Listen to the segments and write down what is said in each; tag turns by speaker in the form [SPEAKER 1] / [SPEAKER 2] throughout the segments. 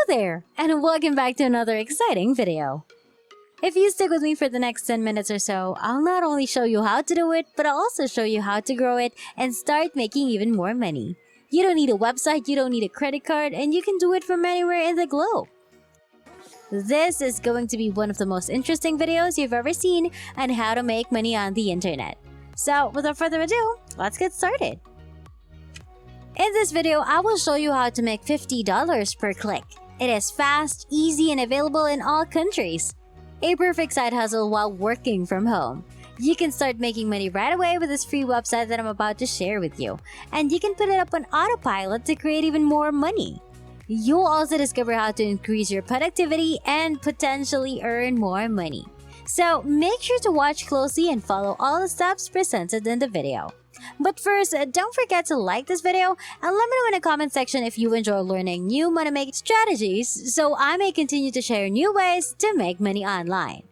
[SPEAKER 1] there, and welcome back to another exciting video. If you stick with me for the next 10 minutes or so, I'll not only show you how to do it, but I'll also show you how to grow it and start making even more money. You don't need a website, you don't need a credit card, and you can do it from anywhere in the globe. This is going to be one of the most interesting videos you've ever seen on how to make money on the internet. So without further ado, let's get started. In this video, I will show you how to make $50 per click. It is fast, easy, and available in all countries. A perfect side hustle while working from home. You can start making money right away with this free website that I'm about to share with you. And you can put it up on autopilot to create even more money. You'll also discover how to increase your productivity and potentially earn more money. So make sure to watch closely and follow all the steps presented in the video. But first, don't forget to like this video and let me know in the comment section if you enjoy learning new money-making strategies so I may continue to share new ways to make money online.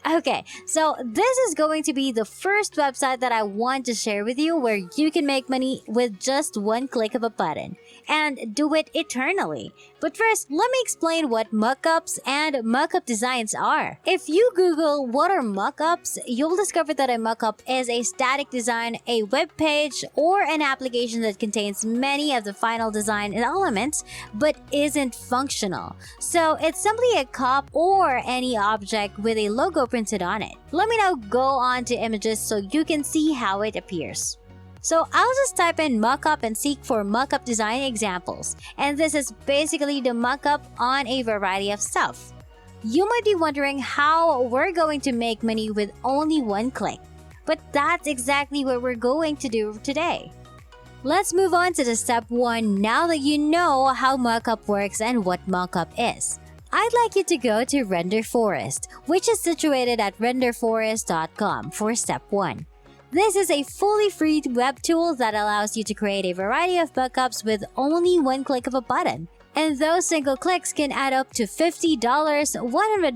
[SPEAKER 1] Okay, so this is going to be the first website that I want to share with you where you can make money with just one click of a button and do it eternally. But first, let me explain what mockups and mockup designs are. If you Google what are mockups, you'll discover that a mockup is a static design, a web page, or an application that contains many of the final design elements but isn't functional. So it's simply a cup or any object with a logo printed on it. Let me now go on to images so you can see how it appears. So I'll just type in mockup and seek for mockup design examples. And this is basically the mockup on a variety of stuff. You might be wondering how we're going to make money with only one click. But that's exactly what we're going to do today. Let's move on to the step 1 now that you know how mockup works and what mockup is. I'd like you to go to RenderForest, which is situated at renderforest.com for step 1. This is a fully free web tool that allows you to create a variety of mockups with only one click of a button. And those single clicks can add up to $50, $100,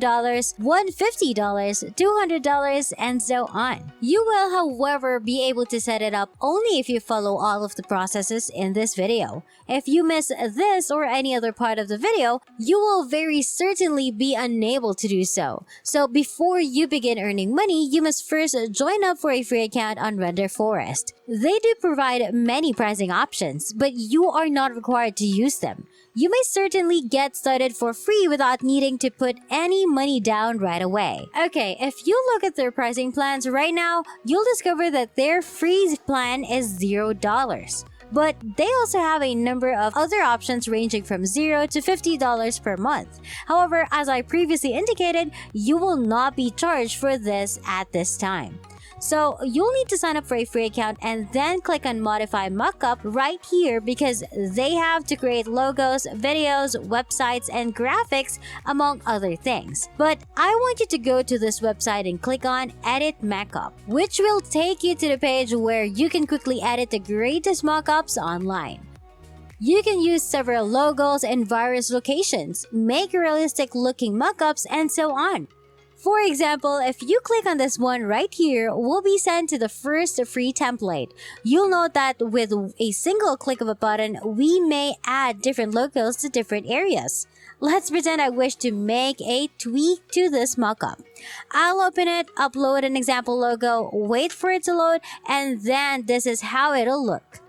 [SPEAKER 1] $150, $200, and so on. You will, however, be able to set it up only if you follow all of the processes in this video. If you miss this or any other part of the video, you will very certainly be unable to do so. So before you begin earning money, you must first join up for a free account on RenderForest. They do provide many pricing options, but you are not required to use them. You may certainly get started for free without needing to put any money down right away. Okay, if you look at their pricing plans right now, you'll discover that their free plan is $0. But they also have a number of other options ranging from $0 to $50 per month. However, as I previously indicated, you will not be charged for this at this time. So you'll need to sign up for a free account and then click on Modify Mockup right here because they have to create logos, videos, websites, and graphics among other things. But I want you to go to this website and click on Edit Mockup, which will take you to the page where you can quickly edit the greatest mockups online. You can use several logos in various locations, make realistic looking mockups, and so on. For example, if you click on this one right here, we'll be sent to the first free template. You'll note that with a single click of a button, we may add different logos to different areas. Let's pretend I wish to make a tweak to this mockup. I'll open it, upload an example logo, wait for it to load, and then this is how it'll look.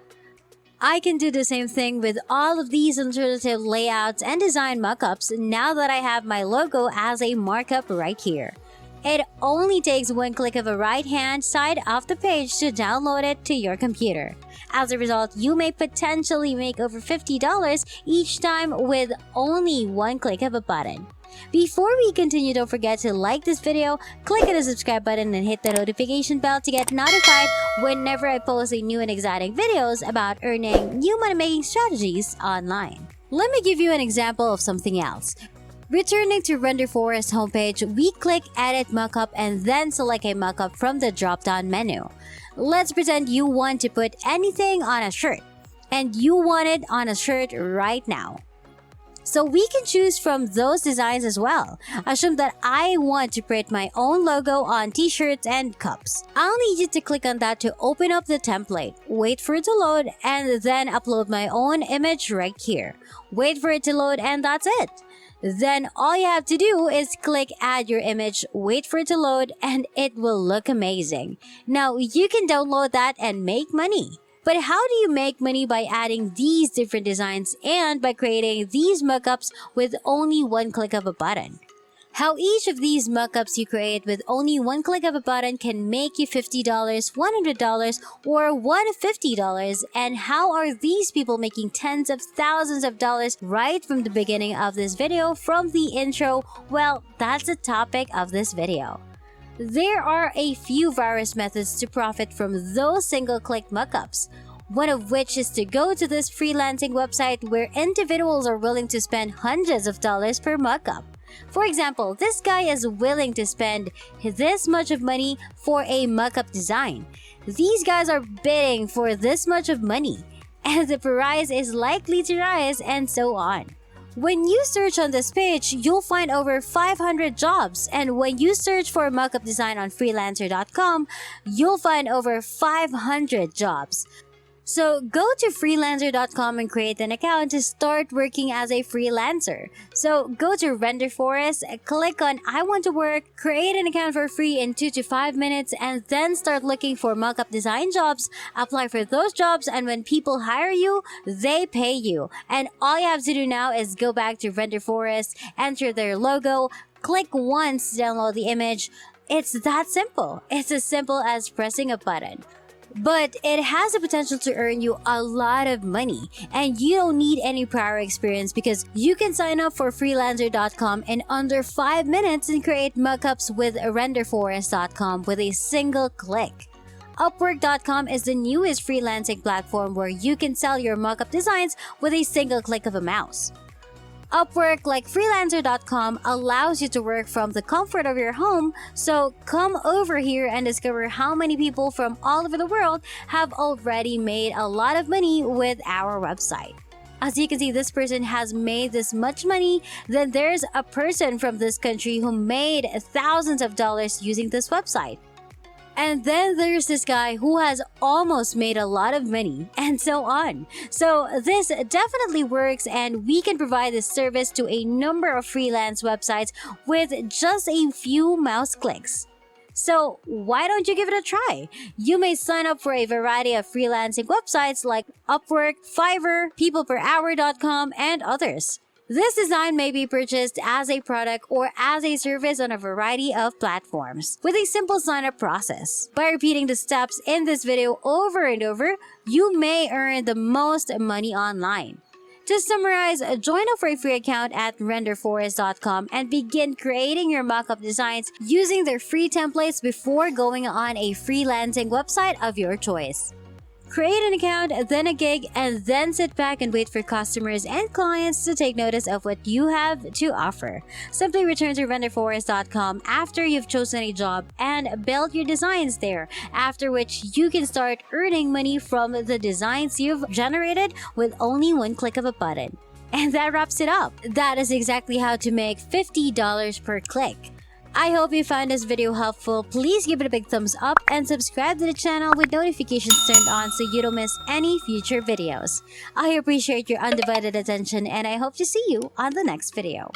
[SPEAKER 1] I can do the same thing with all of these alternative layouts and design mockups now that I have my logo as a markup right here. It only takes one click of the right-hand side of the page to download it to your computer. As a result, you may potentially make over $50 each time with only one click of a button. Before we continue, don't forget to like this video, click on the subscribe button, and hit the notification bell to get notified whenever I post a new and exciting videos about earning new money-making strategies online. Let me give you an example of something else. Returning to RenderForest homepage, we click Edit Mockup and then select a mockup from the drop-down menu. Let's pretend you want to put anything on a shirt, and you want it on a shirt right now. So we can choose from those designs as well. Assume that I want to print my own logo on t-shirts and cups. I'll need you to click on that to open up the template. Wait for it to load and then upload my own image right here. Wait for it to load and that's it. Then all you have to do is click add your image, wait for it to load, and it will look amazing. Now you can download that and make money. But how do you make money by adding these different designs and by creating these mockups with only one click of a button? How each of these mockups you create with only one click of a button can make you $50, $100, or $150, and how are these people making tens of thousands of dollars right from the beginning of this video, from the intro? Well, that's the topic of this video. There are a few various methods to profit from those single-click mockups. One of which is to go to this freelancing website where individuals are willing to spend hundreds of dollars per mockup. For example, this guy is willing to spend this much of money for a mockup design. These guys are bidding for this much of money, and the price is likely to rise, and so on. When you search on this page, you'll find over 500 jobs, and when you search for mockup design on freelancer.com, you'll find over 500 jobs. So go to freelancer.com and create an account to start working as a freelancer. So go to Render Forest, click on I want to work, create an account for free in 2 to 5 minutes, and then start looking for mockup design jobs, apply for those jobs, and when people hire you, they pay you. And all you have to do now is go back to Render Forest, enter their logo, click once to download the image. It's that simple. It's as simple as pressing a button. But it has the potential to earn you a lot of money, and you don't need any prior experience because you can sign up for freelancer.com in under 5 minutes and create mockups with renderforest.com with a single click. Upwork.com is the newest freelancing platform where you can sell your mockup designs with a single click of a mouse. Upwork, like freelancer.com, allows you to work from the comfort of your home, so come over here and discover how many people from all over the world have already made a lot of money with our website. As you can see, this person has made this much money. Then there's a person from this country who made thousands of dollars using this website. And then there's this guy who has almost made a lot of money, and so on. So this definitely works, and we can provide this service to a number of freelance websites with just a few mouse clicks. So why don't you give it a try? You may sign up for a variety of freelancing websites like Upwork, Fiverr, PeoplePerHour.com, and others. This design may be purchased as a product or as a service on a variety of platforms with a simple sign-up process. By repeating the steps in this video over and over, you may earn the most money online. To summarize, join up for a free account at renderforest.com and begin creating your mockup designs using their free templates before going on a freelancing website of your choice. Create an account, then a gig, and then sit back and wait for customers and clients to take notice of what you have to offer. Simply return to renderforest.com after you've chosen a job and build your designs there, after which you can start earning money from the designs you've generated with only one click of a button. And that wraps it up. That is exactly how to make $50 per click. I hope you found this video helpful. Please give it a big thumbs up and subscribe to the channel with notifications turned on so you don't miss any future videos. I appreciate your undivided attention and I hope to see you on the next video.